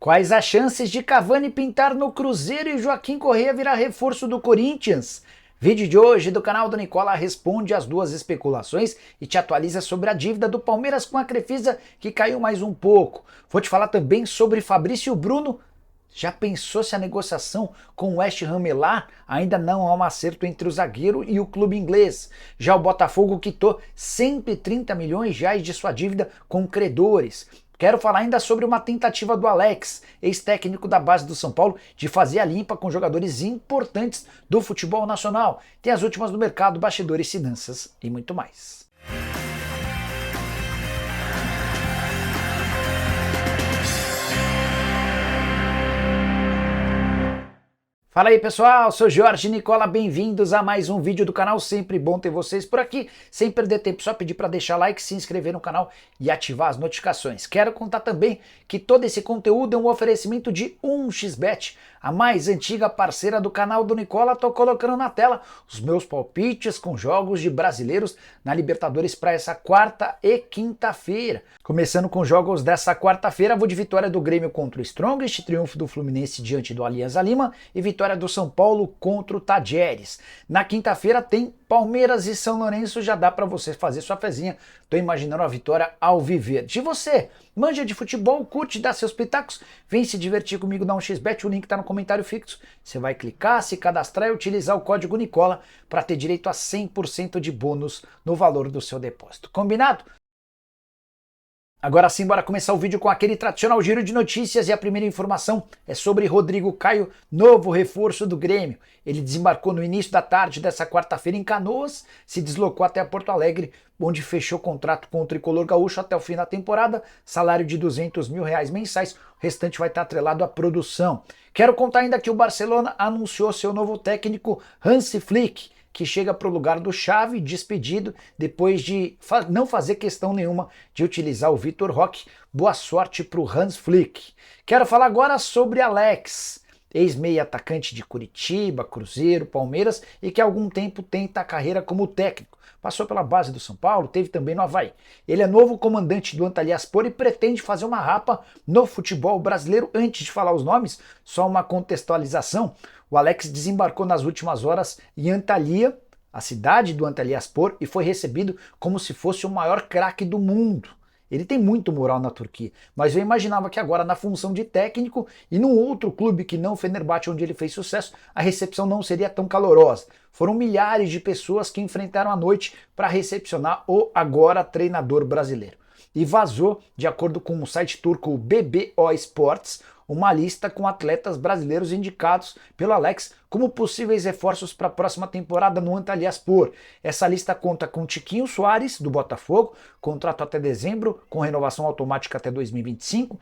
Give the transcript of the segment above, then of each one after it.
Quais as chances de Cavani pintar no Cruzeiro e Joaquim Correa virar reforço do Corinthians? Vídeo de hoje do canal do Nicola responde as duas especulações e te atualiza sobre a dívida do Palmeiras com a Crefisa, que caiu mais um pouco. Vou te falar também sobre Fabrício Bruno. Já pensou se a negociação com o West Ham melar? Ainda não há um acerto entre o zagueiro e o clube inglês. Já o Botafogo quitou 130 milhões de reais de sua dívida com credores. Quero falar ainda sobre uma tentativa do Alex, ex-técnico da base do São Paulo, de fazer a limpa com jogadores importantes do futebol nacional. Tem as últimas do mercado, bastidores, finanças e muito mais. Fala aí pessoal, sou Jorge Nicola, bem-vindos a mais um vídeo do canal, sempre bom ter vocês por aqui, sem perder tempo, só pedir para deixar like, se inscrever no canal e ativar as notificações. Quero contar também que todo esse conteúdo é um oferecimento de 1xBet, a mais antiga parceira do canal do Nicola. Tô colocando na tela os meus palpites com jogos de brasileiros na Libertadores para essa quarta e quinta-feira. Começando com jogos dessa quarta-feira, vou de vitória do Grêmio contra o Strongest, triunfo do Fluminense diante do Alianza Lima e vitória do São Paulo contra o Tajeres. Na quinta-feira tem Palmeiras e São Lourenço, já dá para você fazer sua fezinha. Tô imaginando a vitória ao viver. De você, manja de futebol, curte, dá seus pitacos, vem se divertir comigo na 1xBet, o link tá no comentário fixo. Você vai clicar, se cadastrar e utilizar o código Nicola para ter direito a 100% de bônus no valor do seu depósito. Combinado? Agora sim, bora começar o vídeo com aquele tradicional giro de notícias e a primeira informação é sobre Rodrigo Caio, novo reforço do Grêmio. Ele desembarcou no início da tarde dessa quarta-feira em Canoas, se deslocou até Porto Alegre, onde fechou contrato com o tricolor gaúcho até o fim da temporada, salário de R$200 mil mensais, o restante vai estar atrelado à produção. Quero contar ainda que o Barcelona anunciou seu novo técnico Hansi Flick, que chega para o lugar do Xavi, despedido, depois de não fazer questão nenhuma de utilizar o Vitor Roque. Boa sorte para o Hans Flick. Quero falar agora sobre Alex, ex-meia atacante de Curitiba, Cruzeiro, Palmeiras e que há algum tempo tenta a carreira como técnico. Passou pela base do São Paulo, teve também no Avaí. Ele é novo comandante do Antalyaspor e pretende fazer uma rapa no futebol brasileiro. Antes de falar os nomes, só uma contextualização. O Alex desembarcou nas últimas horas em Antalya, a cidade do Antalyaspor, e foi recebido como se fosse o maior craque do mundo. Ele tem muito moral na Turquia, mas eu imaginava que agora na função de técnico e num outro clube que não o Fenerbahçe, onde ele fez sucesso, a recepção não seria tão calorosa. Foram milhares de pessoas que enfrentaram a noite para recepcionar o agora treinador brasileiro. E vazou, de acordo com o site turco BBO Sports, uma lista com atletas brasileiros indicados pelo Alex como possíveis reforços para a próxima temporada no Antalyaspor. Essa lista conta com Tiquinho Soares, do Botafogo, contrato até dezembro, com renovação automática até 2025,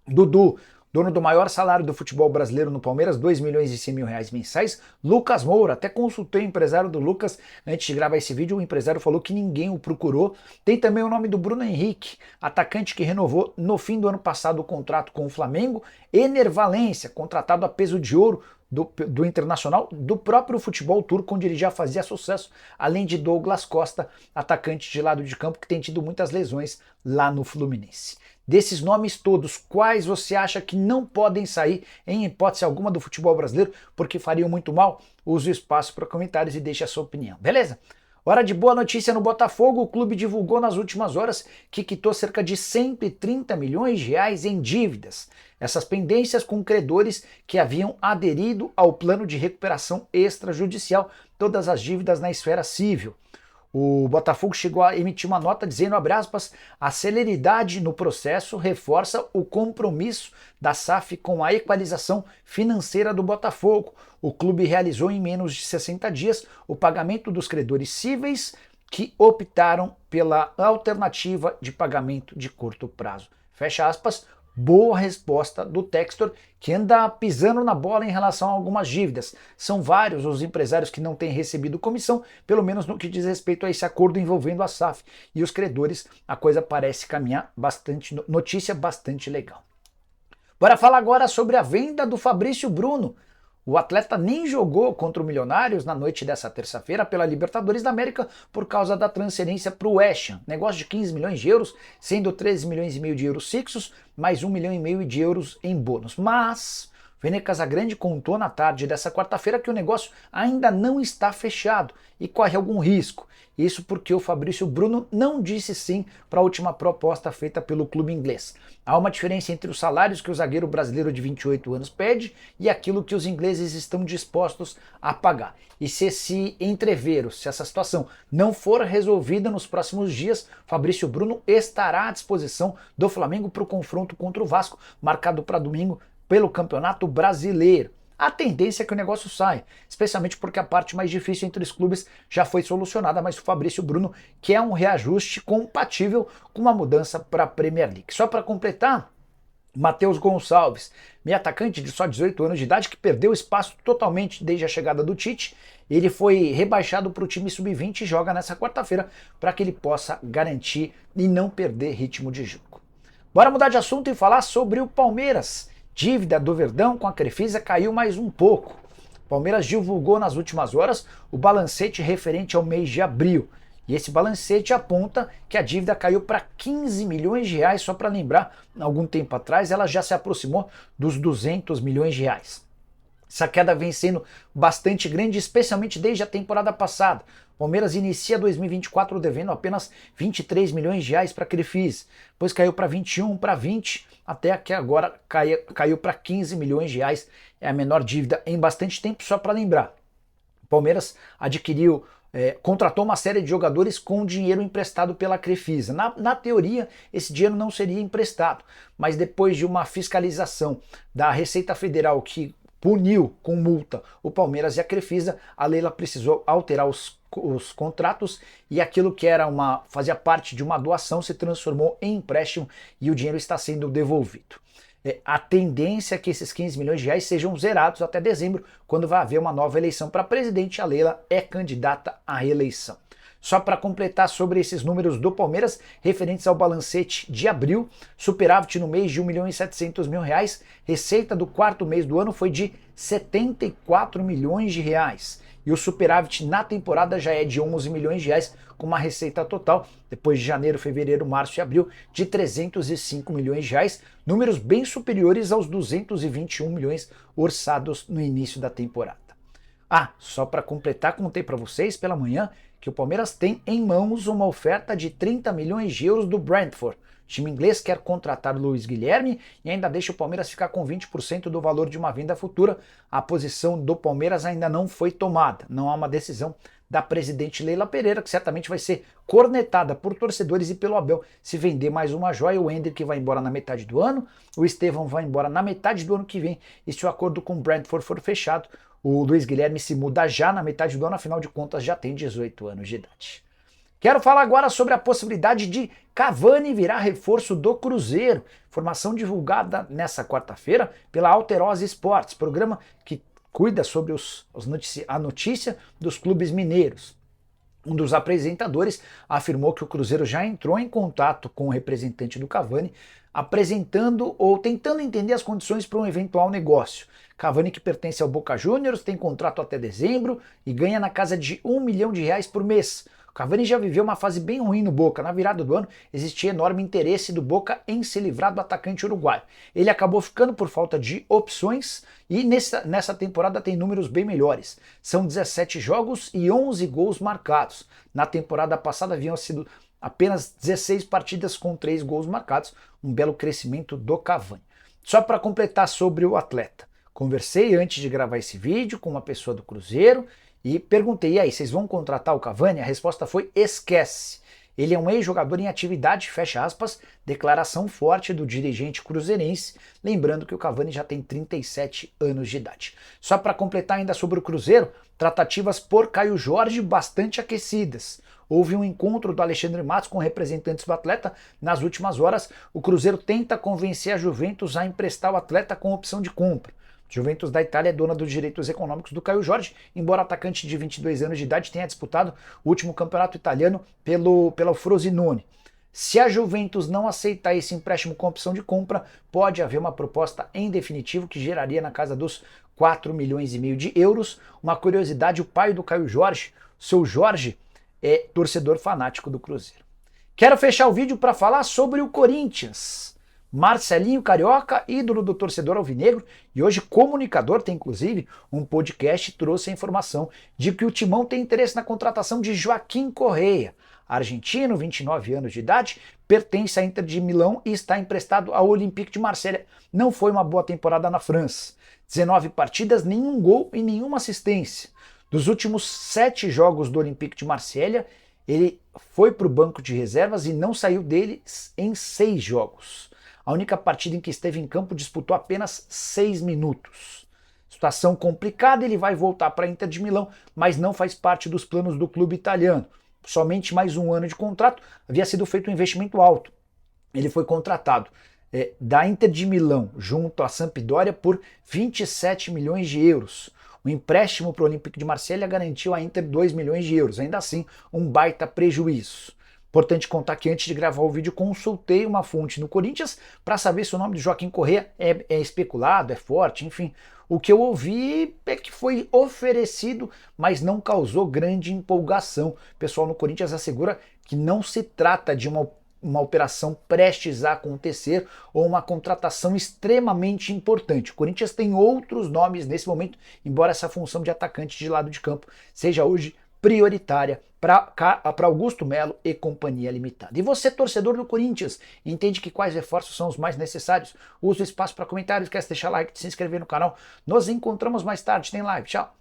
Dudu, dono do maior salário do futebol brasileiro no Palmeiras, R$2.100.000 mensais. Lucas Moura, até consultei o empresário do Lucas antes de gravar esse vídeo, o empresário falou que ninguém o procurou. Tem também o nome do Bruno Henrique, atacante que renovou no fim do ano passado o contrato com o Flamengo. Ener Valencia, contratado a peso de ouro do Internacional, do próprio futebol turco, onde ele já fazia sucesso, além de Douglas Costa, atacante de lado de campo que tem tido muitas lesões lá no Fluminense. Desses nomes todos, quais você acha que não podem sair em hipótese alguma do futebol brasileiro porque fariam muito mal? Use o espaço para comentários e deixe a sua opinião, beleza? Hora de boa notícia no Botafogo. O clube divulgou nas últimas horas que quitou cerca de 130 milhões de reais em dívidas. Essas pendências com credores que haviam aderido ao plano de recuperação extrajudicial, todas as dívidas na esfera civil. O Botafogo chegou a emitir uma nota dizendo, abre aspas, a celeridade no processo reforça o compromisso da SAF com a equalização financeira do Botafogo. O clube realizou em menos de 60 dias o pagamento dos credores cíveis que optaram pela alternativa de pagamento de curto prazo. Fecha aspas. Boa resposta do Textor, que anda pisando na bola em relação a algumas dívidas. São vários os empresários que não têm recebido comissão, pelo menos no que diz respeito a esse acordo envolvendo a SAF. E os credores, a coisa parece caminhar bastante, notícia bastante legal. Bora falar agora sobre a venda do Fabrício Bruno. O atleta nem jogou contra o Milionários na noite dessa terça-feira pela Libertadores da América por causa da transferência para o West Ham. Negócio de 15 milhões de euros, sendo 13 milhões e meio de euros fixos, mais 1 milhão e meio de euros em bônus. Mas o Vene Casagrande contou na tarde dessa quarta-feira que o negócio ainda não está fechado e corre algum risco. Isso porque o Fabrício Bruno não disse sim para a última proposta feita pelo clube inglês. Há uma diferença entre os salários que o zagueiro brasileiro de 28 anos pede e aquilo que os ingleses estão dispostos a pagar. E se esse entreveiro, se essa situação não for resolvida nos próximos dias, Fabrício Bruno estará à disposição do Flamengo para o confronto contra o Vasco, marcado para domingo pelo Campeonato Brasileiro. A tendência é que o negócio saia, especialmente porque a parte mais difícil entre os clubes já foi solucionada, mas o Fabrício Bruno quer um reajuste compatível com uma mudança para a Premier League. Só para completar, Matheus Gonçalves, meio atacante de só 18 anos de idade, que perdeu espaço totalmente desde a chegada do Tite, ele foi rebaixado para o time sub-20 e joga nessa quarta-feira para que ele possa garantir e não perder ritmo de jogo. Bora mudar de assunto e falar sobre o Palmeiras. Dívida do Verdão com a Crefisa caiu mais um pouco. O Palmeiras divulgou nas últimas horas o balancete referente ao mês de abril. E esse balancete aponta que a dívida caiu para 15 milhões de reais, só para lembrar, algum tempo atrás ela já se aproximou dos 200 milhões de reais. Essa queda vem sendo bastante grande, especialmente desde a temporada passada. O Palmeiras inicia 2024 devendo apenas 23 milhões de reais para a Crefisa, depois caiu para 21, para 20, até que agora caiu para 15 milhões de reais. É a menor dívida em bastante tempo, só para lembrar. O Palmeiras contratou uma série de jogadores com dinheiro emprestado pela Crefisa. Na teoria, esse dinheiro não seria emprestado, mas depois de uma fiscalização da Receita Federal que puniu com multa o Palmeiras e a Crefisa, a Leila precisou alterar os contratos e aquilo que fazia parte de uma doação se transformou em empréstimo e o dinheiro está sendo devolvido. A tendência é que esses 15 milhões de reais sejam zerados até dezembro, quando vai haver uma nova eleição para presidente. A Leila é candidata à reeleição. Só para completar sobre esses números do Palmeiras, referentes ao balancete de abril, superávit no mês de 1 milhão e 700 mil reais, receita do quarto mês do ano foi de 74 milhões de reais. E o superávit na temporada já é de 11 milhões de reais, com uma receita total, depois de janeiro, fevereiro, março e abril, de 305 milhões de reais, números bem superiores aos 221 milhões orçados no início da temporada. Só para completar, contei para vocês pela manhã que o Palmeiras tem em mãos uma oferta de 30 milhões de euros do Brentford. O time inglês quer contratar Luiz Guilherme e ainda deixa o Palmeiras ficar com 20% do valor de uma venda futura. A posição do Palmeiras ainda não foi tomada. Não há uma decisão da presidente Leila Pereira, que certamente vai ser cornetada por torcedores e pelo Abel se vender mais uma joia. O Hendrick vai embora na metade do ano, o Estevão vai embora na metade do ano que vem, e se o acordo com o Brentford for fechado, o Luiz Guilherme se muda já na metade do ano, afinal de contas já tem 18 anos de idade. Quero falar agora sobre a possibilidade de Cavani virar reforço do Cruzeiro. Informação divulgada nessa quarta-feira pela Alterosa Esportes, programa que cuida sobre a notícia dos clubes mineiros. Um dos apresentadores afirmou que o Cruzeiro já entrou em contato com o representante do Cavani, apresentando ou tentando entender as condições para um eventual negócio. Cavani, que pertence ao Boca Juniors, tem contrato até dezembro e ganha na casa de 1 milhão de reais por mês. O Cavani já viveu uma fase bem ruim no Boca. Na virada do ano, existia enorme interesse do Boca em se livrar do atacante uruguaio. Ele acabou ficando por falta de opções e nessa temporada tem números bem melhores. São 17 jogos e 11 gols marcados. Na temporada passada haviam sido apenas 16 partidas com 3 gols marcados. Um belo crescimento do Cavani. Só para completar sobre o atleta. Conversei antes de gravar esse vídeo com uma pessoa do Cruzeiro e perguntei, e aí, vocês vão contratar o Cavani? A resposta foi, esquece. Ele é um ex-jogador em atividade, fecha aspas, declaração forte do dirigente cruzeirense, lembrando que o Cavani já tem 37 anos de idade. Só para completar ainda sobre o Cruzeiro, tratativas por Caio Jorge bastante aquecidas. Houve um encontro do Alexandre Matos com representantes do atleta. Nas últimas horas, o Cruzeiro tenta convencer a Juventus a emprestar o atleta com opção de compra. Juventus da Itália é dona dos direitos econômicos do Caio Jorge, embora o atacante de 22 anos de idade tenha disputado o último campeonato italiano pelo Frosinone. Se a Juventus não aceitar esse empréstimo com opção de compra, pode haver uma proposta em definitivo que geraria na casa dos 4,5 milhões de euros. Uma curiosidade, o pai do Caio Jorge, seu Jorge, é torcedor fanático do Cruzeiro. Quero fechar o vídeo para falar sobre o Corinthians. Marcelinho Carioca, ídolo do torcedor alvinegro e hoje comunicador, tem inclusive um podcast, trouxe a informação de que o Timão tem interesse na contratação de Joaquim Correa. Argentino, 29 anos de idade, pertence à Inter de Milão e está emprestado ao Olympique de Marselha. Não foi uma boa temporada na França. 19 partidas, nenhum gol e nenhuma assistência. Dos últimos 7 jogos do Olympique de Marselha, ele foi para o banco de reservas e não saiu dele em 6 jogos. A única partida em que esteve em campo disputou apenas 6 minutos. Situação complicada, ele vai voltar para a Inter de Milão, mas não faz parte dos planos do clube italiano. Somente mais um ano de contrato, havia sido feito um investimento alto. Ele foi contratado da Inter de Milão junto à Sampdoria por 27 milhões de euros. O empréstimo para o Olympique de Marselha garantiu à Inter 2 milhões de euros, ainda assim um baita prejuízo. Importante contar que antes de gravar o vídeo consultei uma fonte no Corinthians para saber se o nome de Joaquim Correa é especulado, é forte, enfim. O que eu ouvi é que foi oferecido, mas não causou grande empolgação. O pessoal no Corinthians assegura que não se trata de uma operação prestes a acontecer ou uma contratação extremamente importante. O Corinthians tem outros nomes nesse momento, embora essa função de atacante de lado de campo seja hoje prioritária para Augusto Melo e Companhia Limitada. E você, torcedor do Corinthians, entende que quais reforços são os mais necessários? Use o espaço para comentários, esquece de deixar like, de se inscrever no canal. Nos encontramos mais tarde, tem live, tchau!